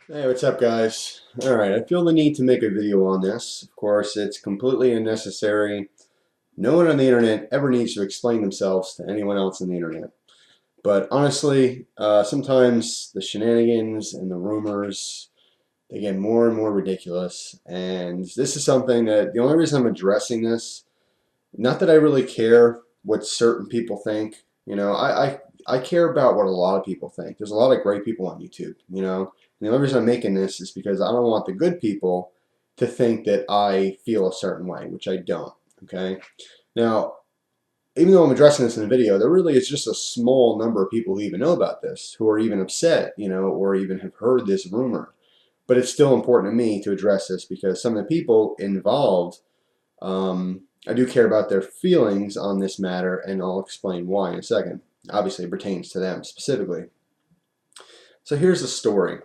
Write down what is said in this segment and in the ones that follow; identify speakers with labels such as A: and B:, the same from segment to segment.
A: Hey, what's up, guys? Alright, I feel the need to make a video on this. Of course, it's completely unnecessary. No one on the internet ever needs to explain themselves to anyone else on the internet. But honestly, sometimes the shenanigans and the rumors, they get more and more ridiculous. And this is something that the only reason I'm addressing this, not that I really care what certain people think. I care about what a lot of people think. There's a lot of great people on YouTube. And the only reason I'm making this is because I don't want the good people to think that I feel a certain way, which I don't. Okay. Now, even though I'm addressing this in a video, there really is just a small number of people who even know about this, who are even upset, or even have heard this rumor. But it's still important to me to address this because some of the people involved, I do care about their feelings on this matter, and I'll explain why in a second. Obviously, it pertains to them specifically. So here's the story.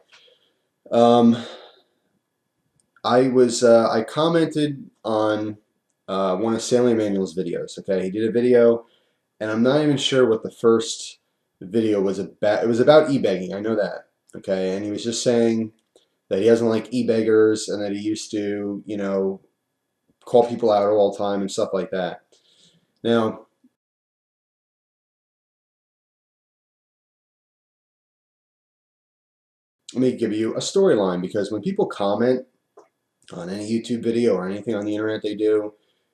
A: Um, I commented on one of Stanley Emanuel's videos. Okay, he did a video, and I'm not even sure what the first video was about. It was about e-begging. I know that. Okay, and he was just saying that he doesn't like e-beggars and that he used to, call people out all the time and stuff like that. Now, let me give you a storyline because when people comment on any YouTube video or anything on the internet they do,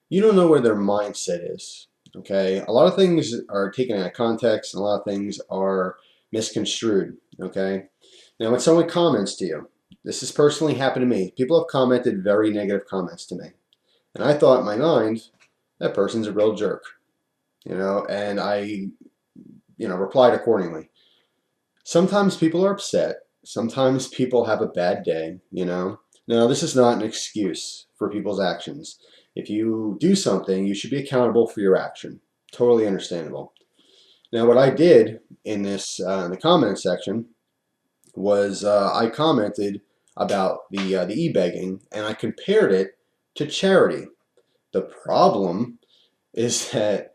A: you don't know where their mindset is. Okay, a lot of things are taken out of context and a lot of things are misconstrued. Okay, now when someone comments to you, this has personally happened to me. People have commented very negative comments to me, and I thought in my mind that person's a real jerk, and I, replied accordingly. Sometimes people are upset. Sometimes people have a bad day. Now, this is not an excuse for people's actions. If you do something, you should be accountable for your action. Totally understandable. Now, what I did in in the comment section was I commented about the e-begging and I compared it to charity. The problem is that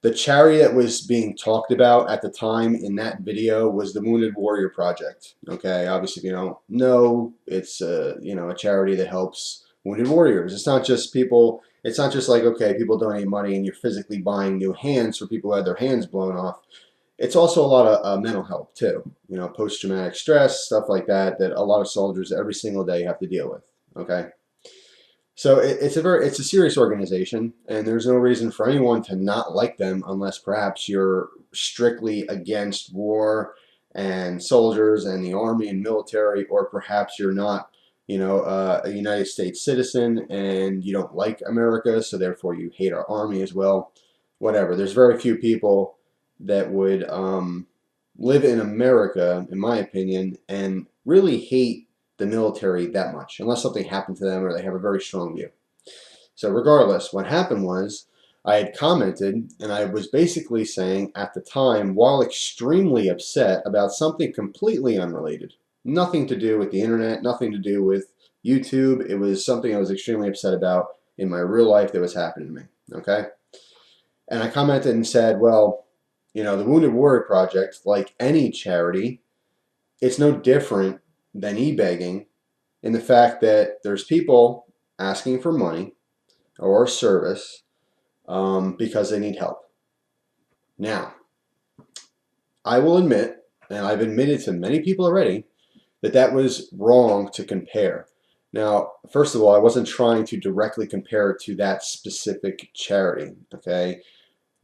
A: the charity that was being talked about at the time in that video was the Wounded Warrior Project. Okay, obviously, if you don't know, it's a charity that helps wounded warriors. It's not just people. It's not just like, okay, people donate money and you're physically buying new hands for people who had their hands blown off. It's also a lot of mental health too. Post-traumatic stress, stuff like that, that a lot of soldiers every single day have to deal with. Okay. So it's a serious organization, and there's no reason for anyone to not like them unless perhaps you're strictly against war and soldiers and the army and military, or perhaps you're not, a United States citizen and you don't like America, so therefore you hate our army as well. Whatever. There's very few people that would live in America, in my opinion, and really hate the military that much, unless something happened to them or they have a very strong view. So regardless, what happened was I had commented and I was basically saying at the time, while extremely upset about something completely unrelated, nothing to do with the internet, nothing to do with YouTube. It was something I was extremely upset about in my real life that was happening to me. Okay. And I commented and said, well, the Wounded Warrior Project, like any charity, it's no different than e-begging in the fact that there's people asking for money or service because they need help. Now, I will admit, and I've admitted to many people already, that that was wrong to compare. Now, first of all, I wasn't trying to directly compare it to that specific charity, okay?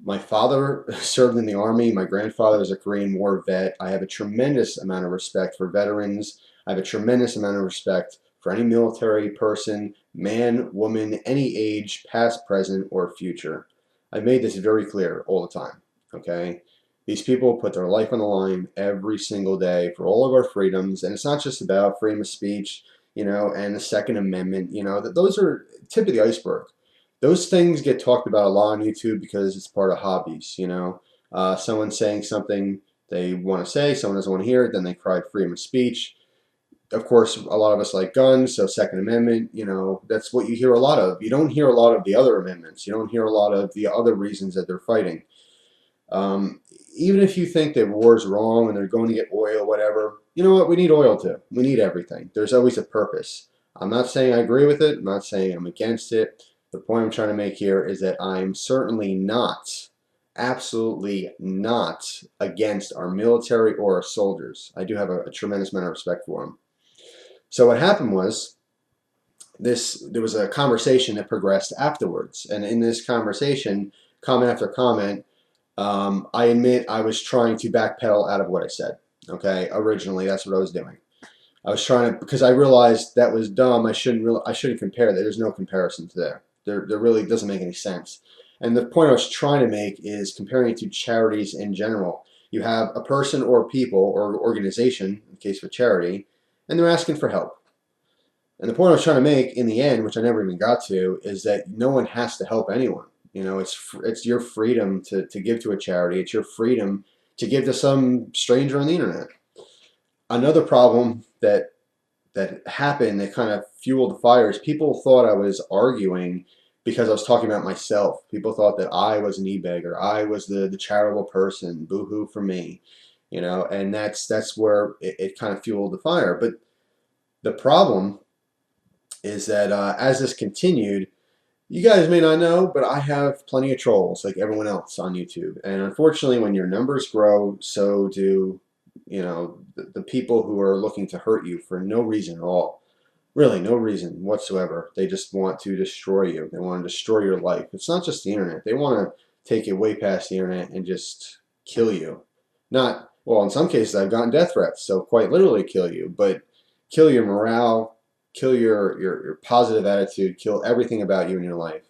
A: My father served in the Army. My grandfather was a Korean War vet. I have a tremendous amount of respect for veterans. I have a tremendous amount of respect for any military person, man, woman, any age, past, present, or future. I've made this very clear all the time, okay? These people put their life on the line every single day for all of our freedoms, and it's not just about freedom of speech, and the Second Amendment, that those are tip of the iceberg. Those things get talked about a lot on YouTube because it's part of hobbies. Someone saying something they want to say, someone doesn't want to hear it, then they cry freedom of speech. Of course, a lot of us like guns, so Second Amendment, that's what you hear a lot of. You don't hear a lot of the other amendments. You don't hear a lot of the other reasons that they're fighting. Um, Even if you think that war is wrong and they're going to get oil, whatever, you know what? We need oil too. We need everything. There's always a purpose. I'm not saying I agree with it. I'm not saying I'm against it. The point I'm trying to make here is that I'm certainly not, absolutely not against our military or our soldiers. I do have a tremendous amount of respect for them. So what happened was there was a conversation that progressed afterwards. And in this conversation, comment after comment, I admit I was trying to backpedal out of what I said. Okay, originally that's what I was doing. I was trying to, because I realized that was dumb. I shouldn't compare that. There's no comparisons there. There really doesn't make any sense. And the point I was trying to make is comparing it to charities in general. You have a person or people or organization, in the case of a charity, and they're asking for help. And the point I was trying to make in the end, which I never even got to, is that no one has to help anyone. You know, it's your freedom to give to a charity. It's your freedom to give to some stranger on the internet. Another problem that happened that kind of fueled the fires, people thought I was arguing because I was talking about myself. People thought that I was an e-beggar. I was the charitable person. Boo-hoo for me. You know, and that's where it kind of fueled the fire. But the problem is that as this continued, you guys may not know, but I have plenty of trolls like everyone else on YouTube. And unfortunately, when your numbers grow, so do, you know, the people who are looking to hurt you for no reason at all. Really, no reason whatsoever. They just want to destroy you. They want to destroy your life. It's not just the internet. They want to take it way past the internet and just kill you. Not, well, in some cases, I've gotten death threats, so quite literally kill you, but kill your morale, kill your positive attitude, kill everything about you in your life.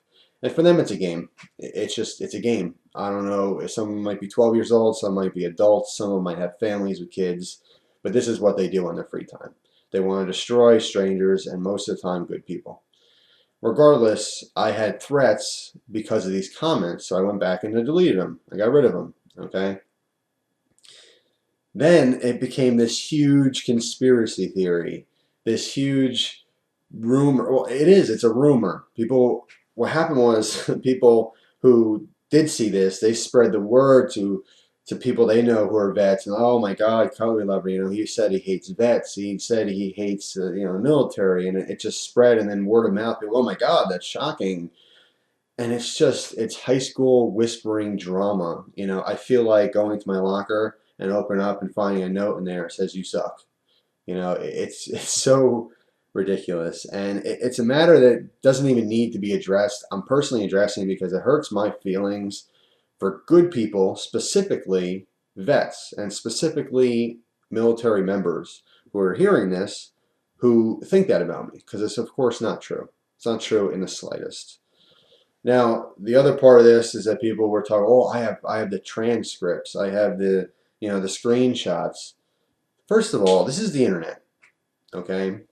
A: And for them, it's a game. It's a game. I don't know. Some might be 12 years old, some might be adults, some of them might have families with kids, but this is what they do on their free time. They want to destroy strangers and most of the time good people. Regardless, I had threats because of these comments, so I went back and I deleted them. I got rid of them, okay? Then it became this huge conspiracy theory, this huge rumor. Well, it's a rumor. What happened was people who did see this, they spread the word to people they know who are vets, and oh my God, cutlerylover, you know, he said he hates vets. He said he hates you know, the military, and it just spread, and then word of mouth. People, oh my God, that's shocking. And it's high school whispering drama. You know, I feel like going to my locker and opening up and finding a note in there that says you suck. You know, it's so ridiculous, and it's a matter that doesn't even need to be addressed. I'm personally addressing it because it hurts my feelings for good people, specifically vets and specifically military members who are hearing this, who think that about me, because it's of course not true. It's not true in the slightest. Now, the other part of this is that people were talking, oh, I have the transcripts, I have the, you know, the screenshots. First of all, this is the internet, okay?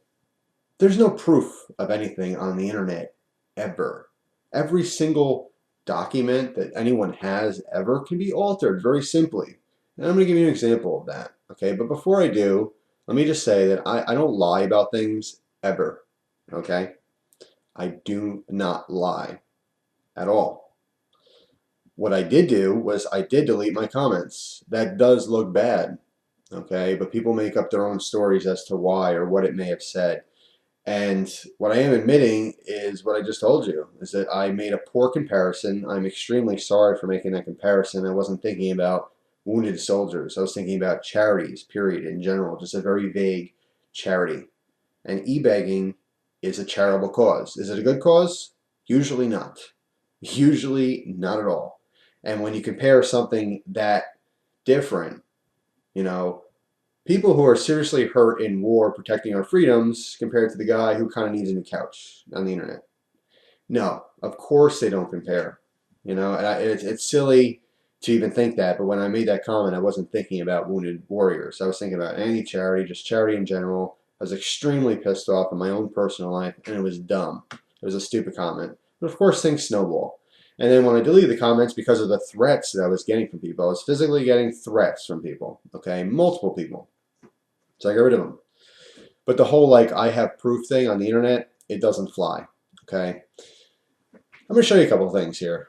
A: There's no proof of anything on the internet ever. Every single document that anyone has ever can be altered very simply. And I'm going to give you an example of that, okay? But before I do, let me just say that I don't lie about things ever, okay? I do not lie at all. What I did do was I did delete my comments. That does look bad, okay? But people make up their own stories as to why or what it may have said. And what I am admitting is what I just told you, is that I made a poor comparison. I'm extremely sorry for making that comparison. I wasn't thinking about wounded soldiers. I was thinking about charities, period, in general, just a very vague charity. And e-begging is a charitable cause. Is it a good cause? Usually not. Usually not at all. And when you compare something that different, you know, people who are seriously hurt in war protecting our freedoms compared to the guy who kind of needs a new couch on the internet. No, of course they don't compare. You know, and it's silly to even think that, but when I made that comment, I wasn't thinking about wounded warriors. I was thinking about any charity, just charity in general. I was extremely pissed off in my own personal life, and it was dumb. It was a stupid comment. But of course, things snowball. And then when I deleted the comments because of the threats that I was getting from people, I was physically getting threats from people, okay? Multiple people. So I got rid of them. But the whole, like, I have proof thing on the internet, it doesn't fly, okay? I'm going to show you a couple of things here.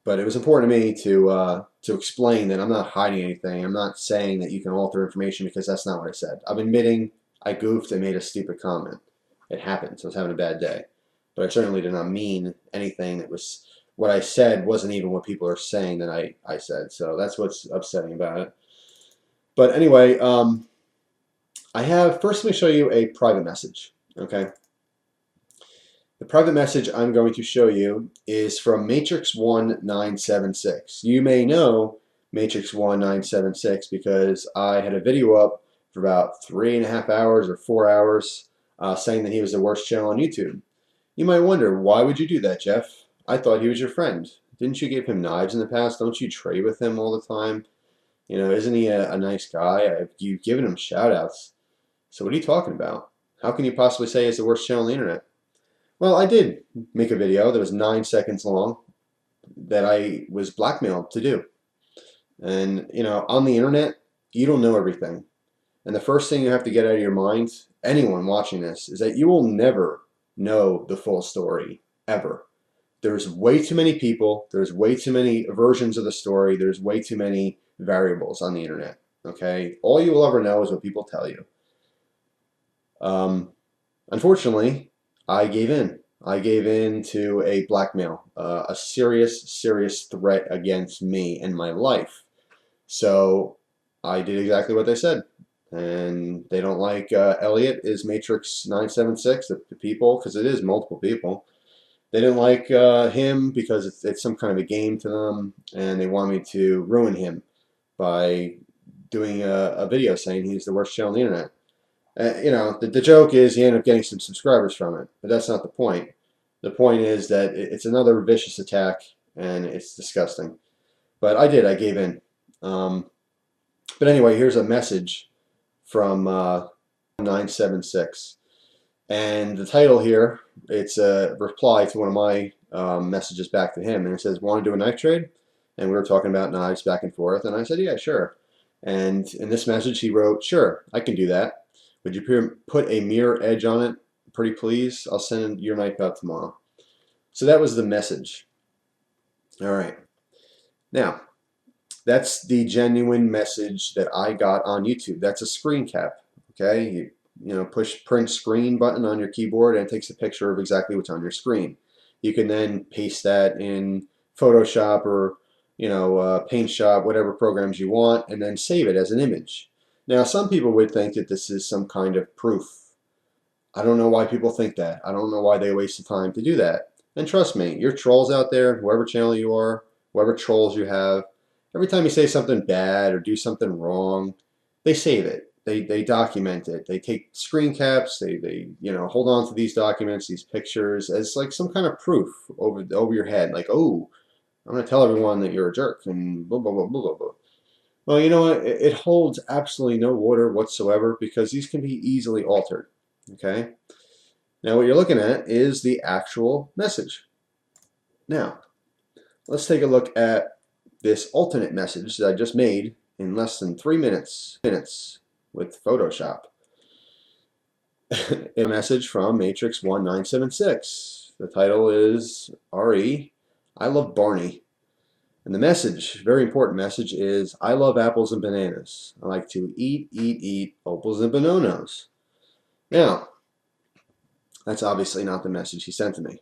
A: But it was important to me to explain that I'm not hiding anything. I'm not saying that you can alter information, because that's not what I said. I'm admitting I goofed and made a stupid comment. It happens. I was having a bad day. But I certainly did not mean anything that was, what I said wasn't even what people are saying that I said. So that's what's upsetting about it. But anyway, first let me show you a private message, okay? The private message I'm going to show you is from Matrix1976. You may know Matrix1976 because I had a video up for about 3.5 hours or 4 hours saying that he was the worst channel on YouTube. You might wonder, why would you do that, Jeff? I thought he was your friend. Didn't you give him knives in the past? Don't you trade with him all the time? You know, isn't he a nice guy? You've given him shout outs. So what are you talking about? How can you possibly say he's the worst channel on the internet? Well, I did make a video that was 9 seconds long that I was blackmailed to do. And, you know, on the internet, you don't know everything. And the first thing you have to get out of your mind, anyone watching this, is that you will never know the full story, ever. There's way too many people. There's way too many versions of the story. There's way too many variables on the internet, okay? All you will ever know is what people tell you. Unfortunately, I gave in. I gave in to a blackmail, a serious threat against me and my life. So I did exactly what they said. And they don't like Elliot is Matrix 976, the people, because it is multiple people. They didn't like him because it's some kind of a game to them, and they want me to ruin him by doing a video saying he's the worst channel on the internet. You know, the joke is he ended up getting some subscribers from it, but that's not the point. The point is that it's another vicious attack, and it's disgusting. But I gave in. But anyway, here's a message from 976. And the title here, it's a reply to one of my messages back to him. And it says, want to do a knife trade? And we were talking about knives back and forth. And I said, yeah, sure. And in this message, he wrote, sure, I can do that. Would you put a mirror edge on it, pretty please? I'll send your knife out tomorrow. So that was the message. All right. Now, that's the genuine message that I got on YouTube. That's a screen cap. Okay. You know, push print screen button on your keyboard, and it takes a picture of exactly what's on your screen. You can then paste that in Photoshop or, you know, Paint Shop, whatever programs you want, and then save it as an image. Now, some people would think that this is some kind of proof. I don't know why people think that. I don't know why they waste the time to do that. And trust me, your trolls out there, whoever channel you are, whoever trolls you have, every time you say something bad or do something wrong, they save it. They document it. They take screen caps. They you know, hold on to these documents, these pictures, as like some kind of proof over your head. Like, oh, I'm going to tell everyone that you're a jerk and blah, blah, blah, blah, blah, blah. Well, you know what? It holds absolutely no water whatsoever, because these can be easily altered. Okay? Now, what you're looking at is the actual message. Now, let's take a look at this alternate message that I just made in less than 3 minutes with Photoshop. A message from Matrix1976. The title is RE, I love Barney. And the message, very important message, is I love apples and bananas. I like to eat apples and bananas. Now, that's obviously not the message he sent to me.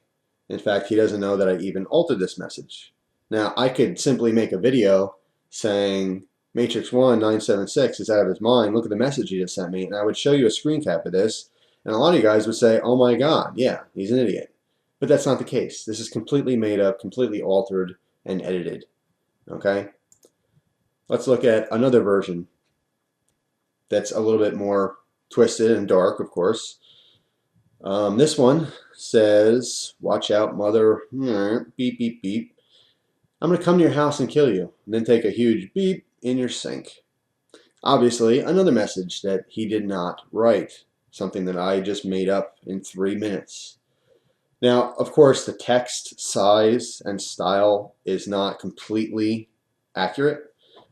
A: In fact, he doesn't know that I even altered this message. Now, I could simply make a video saying Matrix1976 is out of his mind. Look at the message he just sent me. And I would show you a screen cap of this. And a lot of you guys would say, oh my God, yeah, he's an idiot. But that's not the case. This is completely made up, completely altered, and edited. Okay? Let's look at another version that's a little bit more twisted and dark, of course. This one says, watch out, mother, beep, beep, beep. I'm going to come to your house and kill you, and then take a huge beep in your sink. Obviously, another message that he did not write, something that I just made up in 3 minutes. Now, of course, the text size and style is not completely accurate.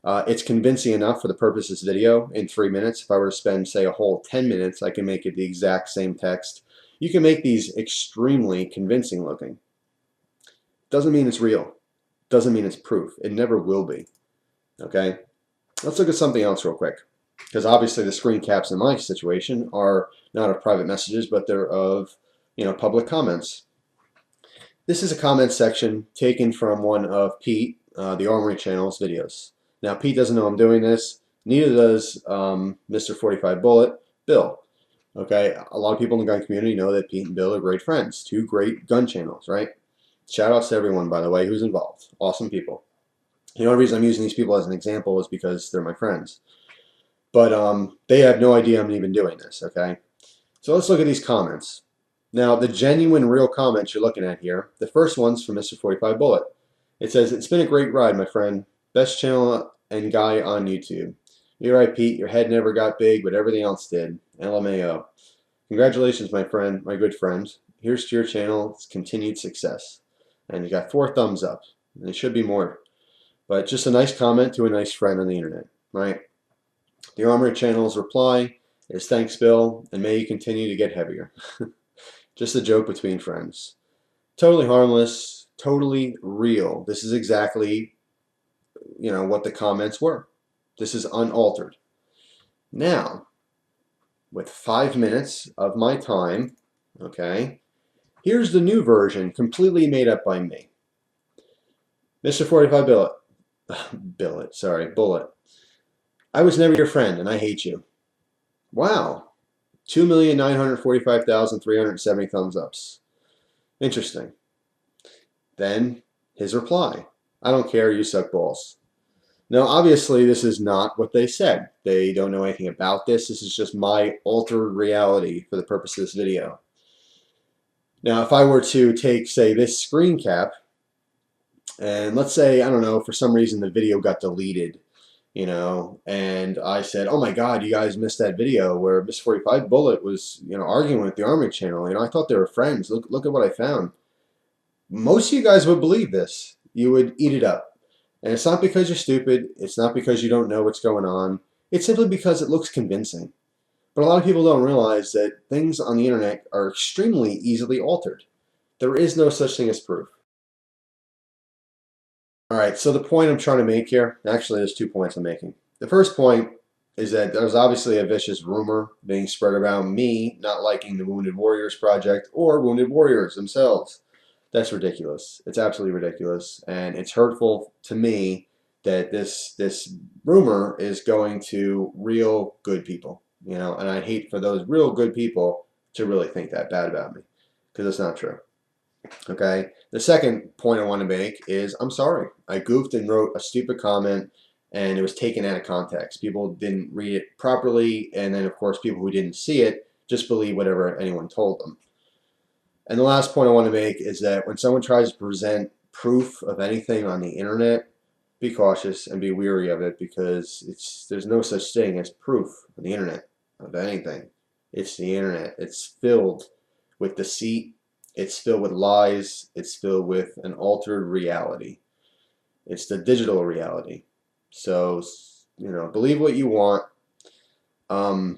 A: It's convincing enough for the purpose of this video in 3 minutes. If I were to spend, say, a whole 10 minutes, I can make it the exact same text. You can make these extremely convincing looking. Doesn't mean it's real. doesn't mean it's proof. It never will be. Okay? Let's look at something else real quick. Because obviously the screen caps in my situation are not of private messages, but they're of, public comments. This is a comment section taken from one of Pete, the Armory channel's videos. Now, Pete doesn't know I'm doing this. Neither does Mr. 45 Bullet, Bill. Okay, a lot of people in the gun community know that Pete and Bill are great friends. Two great gun channels, right? Shout outs to everyone, by the way, who's involved. Awesome people. The only reason I'm using these people as an example is because they're my friends. But they have no idea I'm even doing this, okay? So let's look at these comments. Now, the genuine, real comments you're looking at here, the first one's from Mr. 45 Bullet. It says, "It's been a great ride, my friend. Best channel and guy on YouTube. You're right, Pete. Your head never got big, but everything else did. LMAO. Congratulations, my friend, my good friend. Here's to your channel's continued success." And you got 4 thumbs up. And it should be more. But just a nice comment to a nice friend on the internet, right? The Armory channel's reply is, "Thanks, Bill, and may you continue to get heavier." Just a joke between friends. Totally harmless, totally real. This is exactly, what the comments were. This is unaltered. Now, with 5 minutes of my time, okay, here's the new version, completely made up by me. Mr. 45 Bullet. "I was never your friend, and I hate you." Wow. 2,945,370 thumbs ups. Interesting. Then his reply, "I don't care, you suck balls." Now, obviously, this is not what they said. They don't know anything about this. This is just my altered reality for the purpose of this video. Now, if I were to take, say, this screen cap, and let's say, I don't know, for some reason the video got deleted, and I said, "Oh my God, you guys missed that video where Mr. 45 Bullet was, arguing with the Armory channel. I thought they were friends. Look at what I found." Most of you guys would believe this. You would eat it up. And it's not because you're stupid. It's not because you don't know what's going on. It's simply because it looks convincing. But a lot of people don't realize that things on the internet are extremely easily altered. There is no such thing as proof. All right, so the point I'm trying to make here, actually there's 2 points I'm making. The first point is that there's obviously a vicious rumor being spread around me not liking the Wounded Warriors Project or Wounded Warriors themselves. That's ridiculous. It's absolutely ridiculous, and it's hurtful to me that this rumor is going to real good people, and I hate for those real good people to really think that bad about me, because it's not true. Okay. The second point I want to make is I'm sorry. I goofed and wrote a stupid comment, and it was taken out of context. People didn't read it properly, and then of course people who didn't see it just believe whatever anyone told them. And the last point I want to make is that when someone tries to present proof of anything on the internet, be cautious and be wary of it, because there's no such thing as proof on the internet of anything. It's the internet. It's filled with deceit. It's filled with lies. It's filled with an altered reality. It's the digital reality. So, believe what you want. I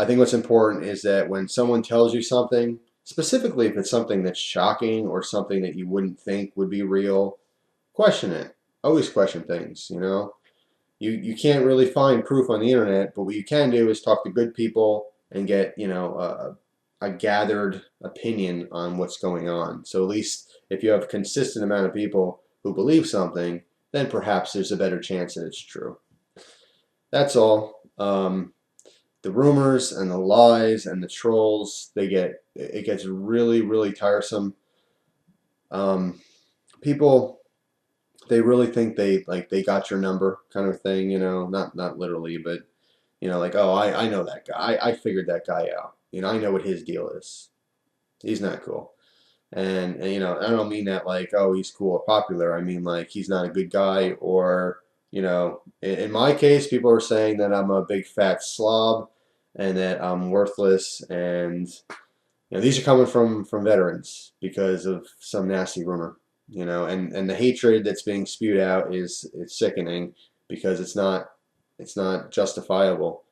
A: think what's important is that when someone tells you something, specifically if it's something that's shocking or something that you wouldn't think would be real, question it. Always question things, You can't really find proof on the internet, but what you can do is talk to good people and get, a gathered opinion on what's going on. So at least if you have a consistent amount of people who believe something, then perhaps there's a better chance that it's true. That's all. The rumors and the lies and the trolls, it gets really, really tiresome. People, they really think they got your number kind of thing, not literally, but oh, I know that guy. I figured that guy out. I know what his deal is. He's not cool. And I don't mean that like, oh, he's cool or popular. I mean like he's not a good guy, or in my case, people are saying that I'm a big fat slob and that I'm worthless, and these are coming from veterans because of some nasty rumor, and the hatred that's being spewed out it's sickening, because it's not justifiable.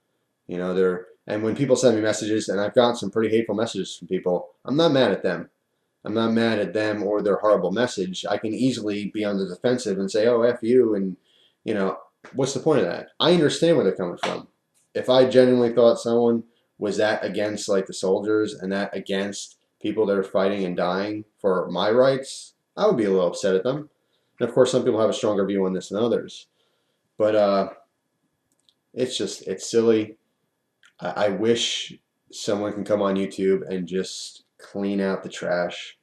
A: And when people send me messages, and I've gotten some pretty hateful messages from people, I'm not mad at them. I'm not mad at them or their horrible message. I can easily be on the defensive and say, "Oh, F you," and you know, what's the point of that? I understand where they're coming from. If I genuinely thought someone was that against like the soldiers and that against people that are fighting and dying for my rights, I would be a little upset at them. And of course, some people have a stronger view on this than others. But it's silly. I wish someone can come on YouTube and just clean out the trash,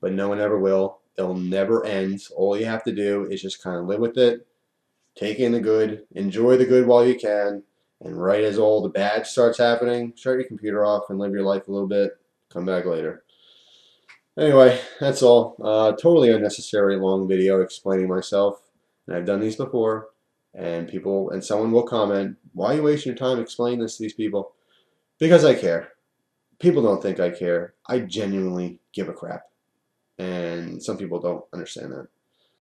A: but no one ever will. It'll never end. All you have to do is just kind of live with it, take in the good, enjoy the good while you can, and right as all the bad starts happening, shut your computer off and live your life a little bit. Come back later. Anyway, that's all. Totally unnecessary long video explaining myself. And I've done these before, and someone will comment, "Why are you wasting your time explaining this to these people?" Because I care. People don't think I care. I genuinely give a crap. And some people don't understand that.